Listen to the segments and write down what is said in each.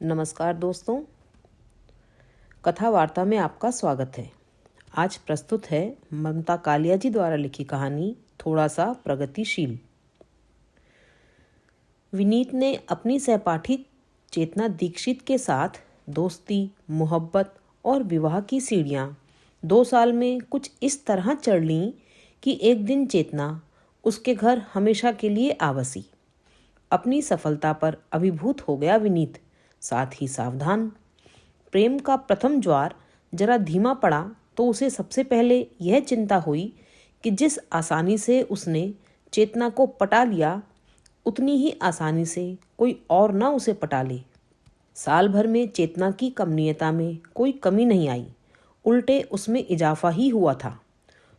नमस्कार दोस्तों, कथा वार्ता में आपका स्वागत है। आज प्रस्तुत है ममता कालिया जी द्वारा लिखी कहानी थोड़ा सा प्रगतिशील। विनीत ने अपनी सहपाठी चेतना दीक्षित के साथ दोस्ती, मोहब्बत और विवाह की सीढ़ियाँ 2 साल में कुछ इस तरह चढ़ लीं कि एक दिन चेतना उसके घर हमेशा के लिए आ बसी। अपनी सफलता पर अभिभूत हो गया विनीत, साथ ही सावधान। प्रेम का प्रथम ज्वार जरा धीमा पड़ा तो उसे सबसे पहले यह चिंता हुई कि जिस आसानी से उसने चेतना को पटा लिया, उतनी ही आसानी से कोई और ना उसे पटा ले। साल भर में चेतना की कमनीयता में कोई कमी नहीं आई, उल्टे उसमें इजाफा ही हुआ था।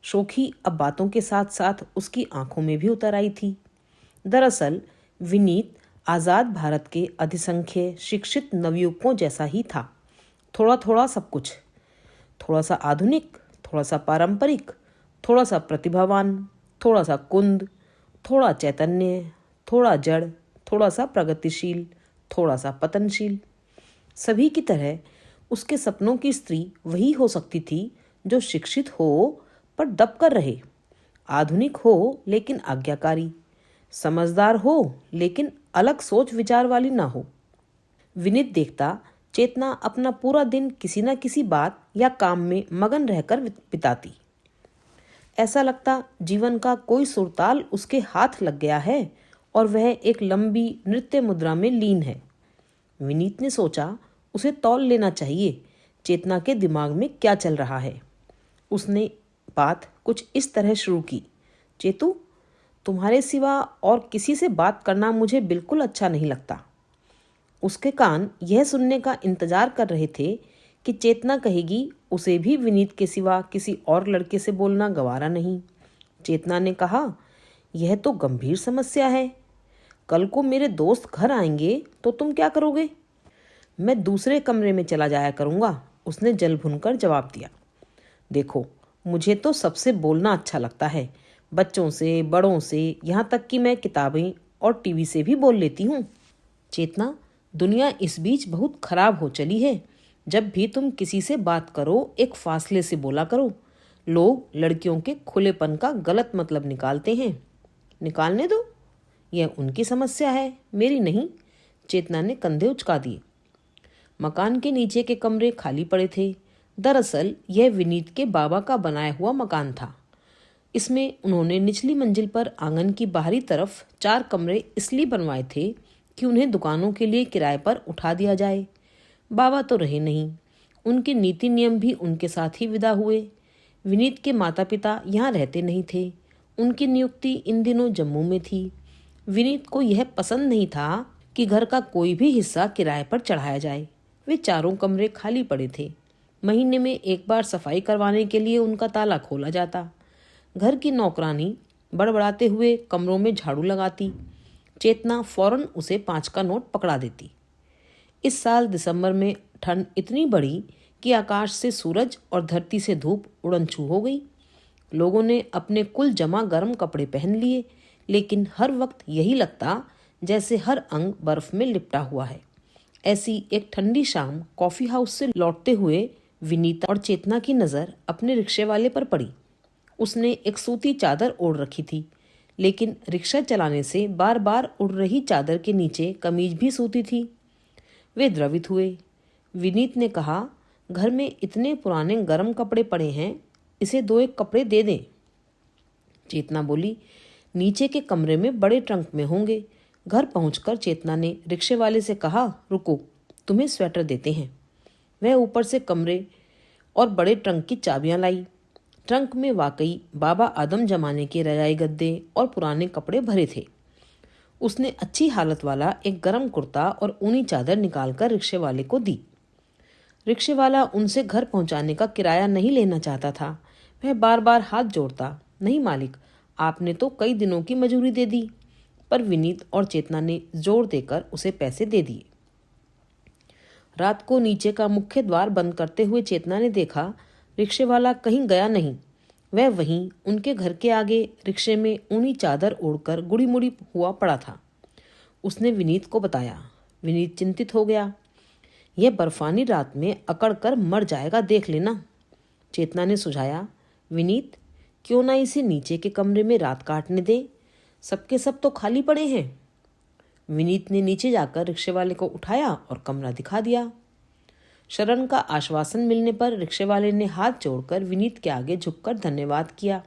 शोखी अब बातों के साथ साथ उसकी आंखों में भी उतर आई थी। दरअसल विनीत आज़ाद भारत के अधिसंख्य शिक्षित नवयुवकों जैसा ही था। थोड़ा थोड़ा सब कुछ, थोड़ा सा आधुनिक, थोड़ा सा पारंपरिक, थोड़ा सा प्रतिभावान, थोड़ा सा कुंद, थोड़ा चैतन्य, थोड़ा जड़, थोड़ा सा प्रगतिशील, थोड़ा सा पतनशील। सभी की तरह उसके सपनों की स्त्री वही हो सकती थी जो शिक्षित हो पर दब कर रहे, आधुनिक हो लेकिन आज्ञाकारी, समझदार हो लेकिन अलग सोच विचार वाली ना हो। विनीत देखता चेतना अपना पूरा दिन किसी न किसी बात या काम में मगन रहकर बिताती। ऐसा लगता जीवन का कोई सुरताल उसके हाथ लग गया है और वह एक लंबी नृत्य मुद्रा में लीन है। विनीत ने सोचा उसे तौल लेना चाहिए चेतना के दिमाग में क्या चल रहा है। उसने बात कुछ इस तरह शुरू की, चेतू, तुम्हारे सिवा और किसी से बात करना मुझे बिल्कुल अच्छा नहीं लगता। उसके कान यह सुनने का इंतजार कर रहे थे कि चेतना कहेगी उसे भी विनीत के सिवा किसी और लड़के से बोलना गवारा नहीं। चेतना ने कहा, यह तो गंभीर समस्या है। कल को मेरे दोस्त घर आएंगे तो तुम क्या करोगे? मैं दूसरे कमरे में चला जाया करूँगा, उसने जल भुनकर जवाब दिया। देखो, मुझे तो सबसे बोलना अच्छा लगता है, बच्चों से, बड़ों से, यहाँ तक कि मैं किताबें और टीवी से भी बोल लेती हूँ। चेतना, दुनिया इस बीच बहुत खराब हो चली है। जब भी तुम किसी से बात करो एक फासले से बोला करो। लोग लड़कियों के खुलेपन का गलत मतलब निकालते हैं। निकालने दो, यह उनकी समस्या है, मेरी नहीं। चेतना ने कंधे उचका दिए। मकान के नीचे के कमरे खाली पड़े थे। दरअसल यह विनीत के बाबा का बनाया हुआ मकान था। इसमें उन्होंने निचली मंजिल पर आंगन की बाहरी तरफ 4 कमरे इसलिए बनवाए थे कि उन्हें दुकानों के लिए किराए पर उठा दिया जाए। बाबा तो रहे नहीं, उनके नीति नियम भी उनके साथ ही विदा हुए। विनीत के माता पिता यहाँ रहते नहीं थे, उनकी नियुक्ति इन दिनों जम्मू में थी। विनीत को यह पसंद नहीं था कि घर का कोई भी हिस्सा किराए पर चढ़ाया जाए। वे 4 कमरे खाली पड़े थे। महीने में एक बार सफाई करवाने के लिए उनका ताला खोला जाता। घर की नौकरानी बड़बड़ाते हुए कमरों में झाड़ू लगाती। चेतना फौरन उसे 5 का नोट पकड़ा देती। इस साल दिसंबर में ठंड इतनी बढ़ी कि आकाश से सूरज और धरती से धूप उड़न छू हो गई। लोगों ने अपने कुल जमा गर्म कपड़े पहन लिए, लेकिन हर वक्त यही लगता जैसे हर अंग बर्फ में लिपटा हुआ है। ऐसी एक ठंडी शाम कॉफी हाउस से लौटते हुए विनीता और चेतना की नज़र अपने रिक्शे वाले पर पड़ी। उसने एक सूती चादर ओढ़ रखी थी, लेकिन रिक्शा चलाने से बार बार उड़ रही चादर के नीचे कमीज भी सूती थी। वे द्रवित हुए। विनीत ने कहा, घर में इतने पुराने गर्म कपड़े पड़े हैं, इसे 2-1 कपड़े दे दें। चेतना बोली, नीचे के कमरे में बड़े ट्रंक में होंगे। घर पहुंचकर चेतना ने रिक्शे वाले से कहा, रुको, तुम्हें स्वेटर देते हैं। वह ऊपर से कमरे और बड़े ट्रंक की चाबियां लाई। ट्रंक में वाकई बाबा आदम जमाने के रजाई गद्दे और पुराने कपड़े भरे थे। उसने अच्छी हालत वाला एक गरम कुर्ता और ऊनी चादर निकालकर रिक्शे वाले को दी। रिक्शे वाला उनसे घर पहुंचाने का किराया नहीं लेना चाहता था। वह बार बार हाथ जोड़ता, नहीं मालिक, आपने तो कई दिनों की मजूरी दे दी। पर विनीत और चेतना ने जोर देकर उसे पैसे दे दिए। रात को नीचे का मुख्य द्वार बंद करते हुए चेतना ने देखा रिक्शे वाला कहीं गया नहीं। वह वहीं उनके घर के आगे रिक्शे में ऊनी चादर ओढ़कर गुड़ी मुड़ी हुआ पड़ा था। उसने विनीत को बताया। विनीत चिंतित हो गया। यह बर्फानी रात में अकड़ कर मर जाएगा, देख लेना। चेतना ने सुझाया। विनीत, क्यों ना इसे नीचे के कमरे में रात काटने दे, सबके सब तो खाली पड़े हैं। विनीत ने नीचे जाकर रिक्शे वाले को उठाया और कमरा दिखा दिया। शरण का आश्वासन मिलने पर रिक्शे वाले ने हाथ जोड़कर विनीत के आगे झुककर धन्यवाद किया।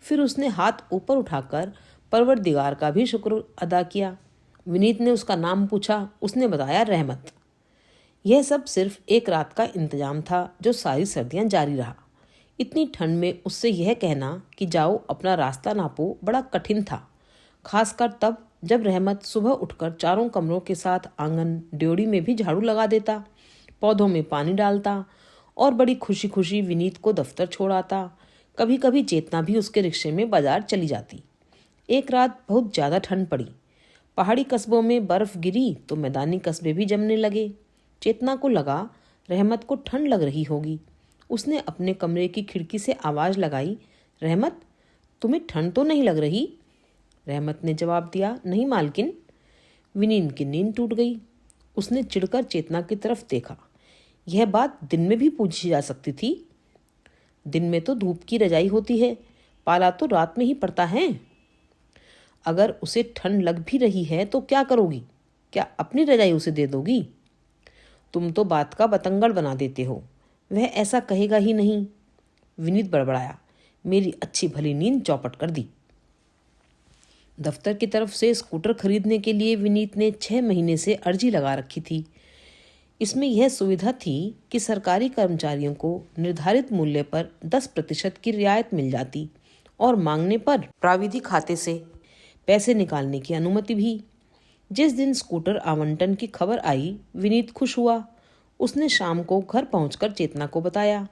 फिर उसने हाथ ऊपर उठाकर परवरदिगार का भी शुक्र अदा किया। विनीत ने उसका नाम पूछा। उसने बताया, रहमत। यह सब सिर्फ एक रात का इंतजाम था जो सारी सर्दियां जारी रहा। इतनी ठंड में उससे यह कहना कि जाओ अपना रास्ता नापो बड़ा कठिन था, खासकर तब जब रहमत सुबह उठकर चारों कमरों के साथ आंगन ड्योढ़ी में भी झाड़ू लगा देता, पौधों में पानी डालता और बड़ी खुशी खुशी विनीत को दफ्तर छोड़ आता। कभी कभी चेतना भी उसके रिक्शे में बाजार चली जाती। एक रात बहुत ज़्यादा ठंड पड़ी। पहाड़ी कस्बों में बर्फ गिरी तो मैदानी कस्बे भी जमने लगे। चेतना को लगा रहमत को ठंड लग रही होगी। उसने अपने कमरे की खिड़की से आवाज़ लगाई, रहमत, तुम्हें ठंड तो नहीं लग रही? रहमत ने जवाब दिया, नहीं मालकिन। विनीत की नींद टूट गई। उसने चिढ़कर चेतना की तरफ देखा। यह बात दिन में भी पूछी जा सकती थी। दिन में तो धूप की रजाई होती है, पाला तो रात में ही पड़ता है। अगर उसे ठंड लग भी रही है तो क्या करोगी? क्या अपनी रजाई उसे दे दोगी? तुम तो बात का बतंगड़ बना देते हो। वह ऐसा कहेगा ही नहीं। विनीत बड़बड़ाया। मेरी अच्छी भली नींद चौपट कर दी। दफ्तर की तरफ से स्कूटर खरीदने के लिए विनीत ने 6 महीने से अर्जी लगा रखी थी। इसमें यह सुविधा थी कि सरकारी कर्मचारियों को निर्धारित मूल्य पर 10% की रियायत मिल जाती और मांगने पर प्राविधि खाते से पैसे निकालने की अनुमति भी। जिस दिन स्कूटर आवंटन की खबर आई, विनीत खुश हुआ। उसने शाम को घर पहुंचकर चेतना को बताया।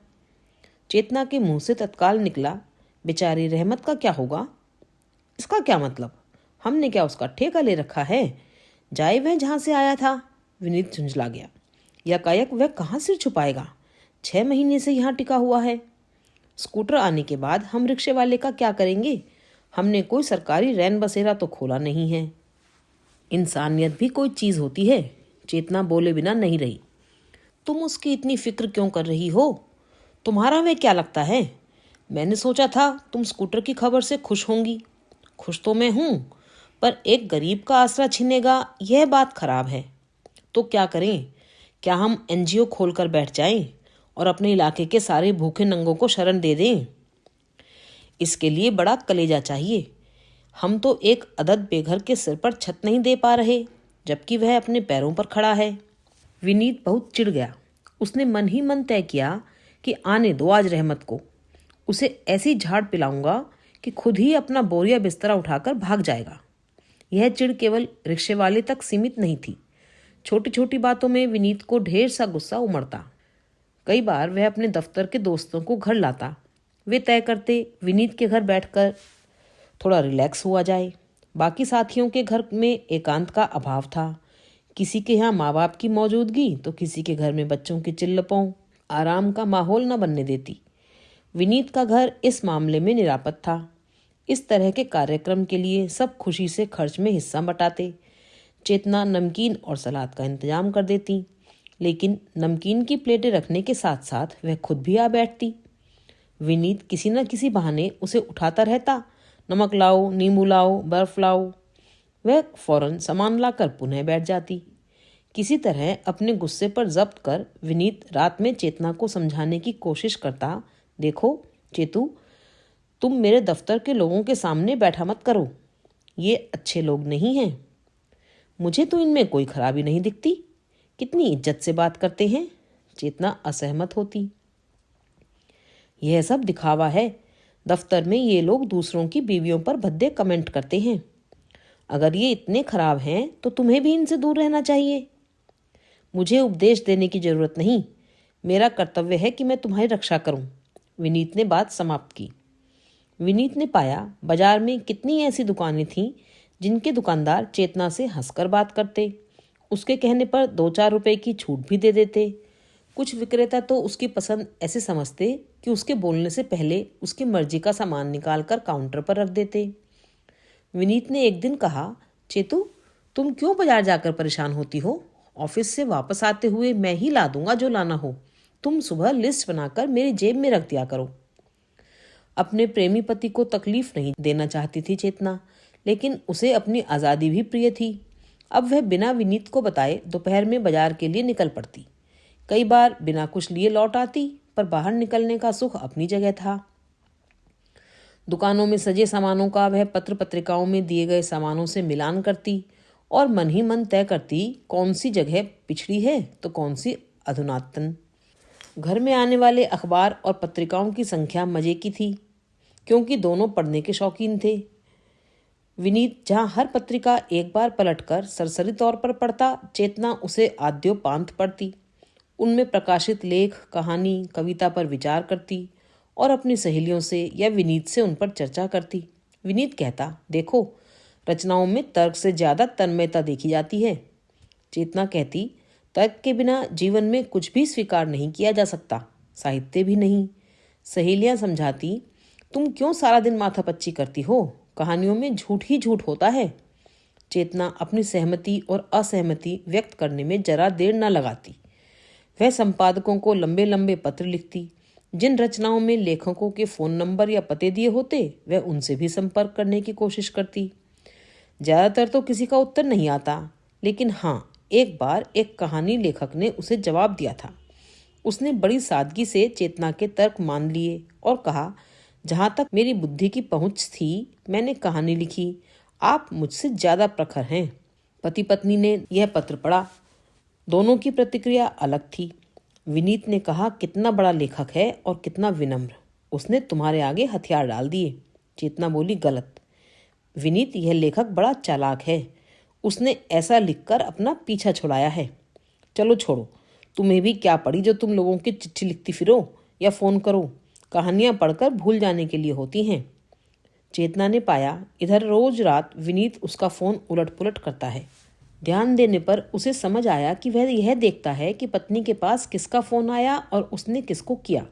चेतना के मुंह से तत्काल निकला, बेचारी रहमत का क्या होगा? इसका क्या मतलब? हमने क्या उसका ठेका ले रखा है? जाए वह जहां से आया था। विनीत झुंझला गया। यकायक वह कहाँ सिर छुपाएगा? 6 महीने से यहाँ टिका हुआ है। स्कूटर आने के बाद हम रिक्शे वाले का क्या करेंगे? हमने कोई सरकारी रैन बसेरा तो खोला नहीं है। इंसानियत भी कोई चीज़ होती है। चेतना बोले बिना नहीं रही। तुम उसकी इतनी फिक्र क्यों कर रही हो? तुम्हारा वह क्या लगता है? मैंने सोचा था तुम स्कूटर की खबर से खुश होंगी। खुश तो मैं हूँ, पर एक गरीब का आसरा छिनेगा, यह बात खराब है। तो क्या करें? क्या हम NGO खोलकर बैठ जाएं और अपने इलाके के सारे भूखे नंगों को शरण दे दें? इसके लिए बड़ा कलेजा चाहिए। हम तो एक अदद बेघर के सिर पर छत नहीं दे पा रहे, जबकि वह अपने पैरों पर खड़ा है। विनीत बहुत चिढ़ गया। उसने मन ही मन तय किया कि आने दो आज रहमत को। उसे ऐसी झाड़ पिलाऊंगा कि खुद ही अपना बोरिया बिस्तरा उठाकर भाग जाएगा। यह चिढ़ केवल रिक्शे वाले तक सीमित नहीं थी। छोटी छोटी बातों में विनीत को ढेर सा गुस्सा उमड़ता। कई बार वह अपने दफ्तर के दोस्तों को घर लाता। वे तय करते विनीत के घर बैठकर थोड़ा रिलैक्स हुआ जाए। बाकी साथियों के घर में एकांत का अभाव था। किसी के यहाँ माँ बाप की मौजूदगी तो किसी के घर में बच्चों की चिल्लपों आराम का माहौल न बनने देती। विनीत का घर इस मामले में निरापद था। इस तरह के कार्यक्रम के लिए सब खुशी से खर्च में हिस्सा बटाते। चेतना नमकीन और सलाद का इंतजाम कर देती, लेकिन नमकीन की प्लेटें रखने के साथ साथ वह खुद भी आ बैठती। विनीत किसी न किसी बहाने उसे उठाता रहता, नमक लाओ, नींबू लाओ, बर्फ लाओ। वह फौरन सामान लाकर पुनः बैठ जाती। किसी तरह अपने गुस्से पर जब्त कर विनीत रात में चेतना को समझाने की कोशिश करता, देखो चेतू, तुम मेरे दफ्तर के लोगों के सामने बैठा मत करो। ये अच्छे लोग नहीं हैं। मुझे तो इनमें कोई खराबी नहीं दिखती। कितनी इज्जत से बात करते हैं। चेतना असहमत होती। यह सब दिखावा है। दफ्तर में ये लोग दूसरों की बीवियों पर भद्दे कमेंट करते हैं। अगर ये इतने खराब हैं तो तुम्हें भी इनसे दूर रहना चाहिए। मुझे उपदेश देने की जरूरत नहीं। मेरा कर्तव्य है कि मैं तुम्हारी रक्षा करूं। विनीत ने बात समाप्त की। विनीत ने पाया बाजार में कितनी ऐसी दुकानें थीं जिनके दुकानदार चेतना से हंसकर बात करते। उसके कहने पर 2-4 रुपए की छूट भी दे देते। कुछ विक्रेता तो उसकी पसंद ऐसे समझते कि उसके बोलने से पहले उसकी मर्जी का सामान निकालकर काउंटर पर रख देते। विनीत ने एक दिन कहा, चेतू, तुम क्यों बाजार जाकर परेशान होती हो? ऑफिस से वापस आते हुए मैं ही ला दूंगा जो लाना हो। तुम सुबह लिस्ट बनाकर मेरी जेब में रख दिया करो। अपने प्रेमी पति को तकलीफ नहीं देना चाहती थी चेतना, लेकिन उसे अपनी आज़ादी भी प्रिय थी। अब वह बिना विनीत को बताए दोपहर में बाजार के लिए निकल पड़ती। कई बार बिना कुछ लिए लौट आती, पर बाहर निकलने का सुख अपनी जगह था। दुकानों में सजे सामानों का वह पत्र पत्रिकाओं में दिए गए सामानों से मिलान करती और मन ही मन तय करती कौन सी जगह पिछड़ी है तो कौन सी अधुनातन। घर में आने वाले अखबार और पत्रिकाओं की संख्या मजे की थी, क्योंकि दोनों पढ़ने के शौकीन थे। विनीत जहां हर पत्रिका एक बार पलटकर सरसरी तौर पर पढ़ता, चेतना उसे आद्योपांत पढ़ती। उनमें प्रकाशित लेख, कहानी, कविता पर विचार करती और अपनी सहेलियों से या विनीत से उन पर चर्चा करती। विनीत कहता, देखो, रचनाओं में तर्क से ज्यादा तन्मयता देखी जाती है। चेतना कहती, तर्क के बिना जीवन में कुछ भी स्वीकार नहीं किया जा सकता, साहित्य भी नहीं। सहेलियां समझाती, तुम क्यों सारा दिन माथापच्ची करती हो, कहानियों में झूठ ही झूठ होता है। चेतना अपनी सहमति और असहमति व्यक्त करने में जरा देर न लगाती। वह संपादकों को लंबे लंबे पत्र लिखती। जिन रचनाओं में लेखकों के फोन नंबर या पते दिए होते, वह उनसे भी संपर्क करने की कोशिश करती। ज्यादातर तो किसी का उत्तर नहीं आता, लेकिन हाँ, एक बार एक कहानी लेखक ने उसे जवाब दिया था। उसने बड़ी सादगी से चेतना के तर्क मान लिए और कहा, जहाँ तक मेरी बुद्धि की पहुँच थी मैंने कहानी लिखी, आप मुझसे ज्यादा प्रखर हैं। पति पत्नी ने यह पत्र पढ़ा। दोनों की प्रतिक्रिया अलग थी। विनीत ने कहा, कितना बड़ा लेखक है और कितना विनम्र, उसने तुम्हारे आगे हथियार डाल दिए। चेतना बोली, गलत। विनीत, यह लेखक बड़ा चालाक है, उसने ऐसा लिखकर अपना पीछा छुड़ाया है। चलो छोड़ो, तुम्हें भी क्या पड़ी जो तुम लोगों की चिट्ठी लिखती फिरो या फोन करो, कहानियां पढ़कर भूल जाने के लिए होती हैं। चेतना ने पाया, इधर रोज रात विनीत उसका फोन उलट पुलट करता है। ध्यान देने पर उसे समझ आया कि वह यह देखता है कि पत्नी के पास किसका फोन आया और उसने किसको किया।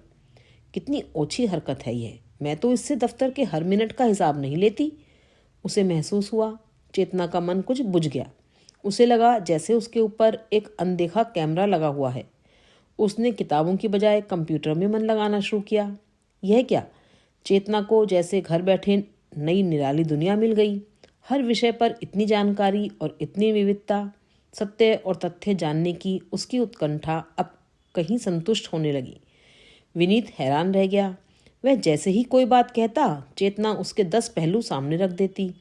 कितनी ओछी हरकत है यह, मैं तो इससे दफ्तर के हर मिनट का हिसाब नहीं लेती। उसे महसूस हुआ। चेतना का मन कुछ बुझ गया। उसे लगा जैसे उसके ऊपर एक अनदेखा कैमरा लगा हुआ है। उसने किताबों की बजाय कंप्यूटर में मन लगाना शुरू किया। यह क्या, चेतना को जैसे घर बैठे नई निराली दुनिया मिल गई। हर विषय पर इतनी जानकारी और इतनी विविधता। सत्य और तथ्य जानने की उसकी उत्कंठा अब कहीं संतुष्ट होने लगी। विनीत हैरान रह गया। वह जैसे ही कोई बात कहता, चेतना उसके 10 पहलू सामने रख देती।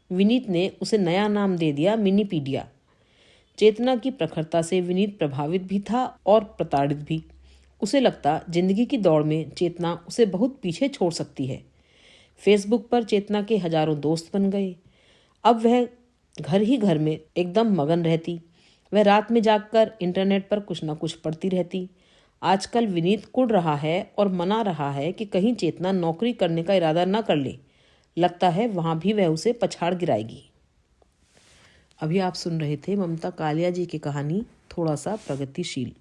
विनीत ने उसे नया नाम दे दिया, मिनीपीडिया। चेतना की प्रखरता से विनीत प्रभावित भी था और प्रताड़ित भी। उसे लगता जिंदगी की दौड़ में चेतना उसे बहुत पीछे छोड़ सकती है। फेसबुक पर चेतना के हजारों दोस्त बन गए। अब वह घर ही घर में एकदम मगन रहती। वह रात में जागकर इंटरनेट पर कुछ न कुछ पढ़ती रहती। आजकल विनीत कुढ़ रहा है और मना रहा है कि कहीं चेतना नौकरी करने का इरादा न कर ले। लगता है वहां भी वह उसे पछाड़ गिराएगी। अभी आप सुन रहे थे ममता कालिया जी की कहानी थोड़ा सा प्रगतिशील।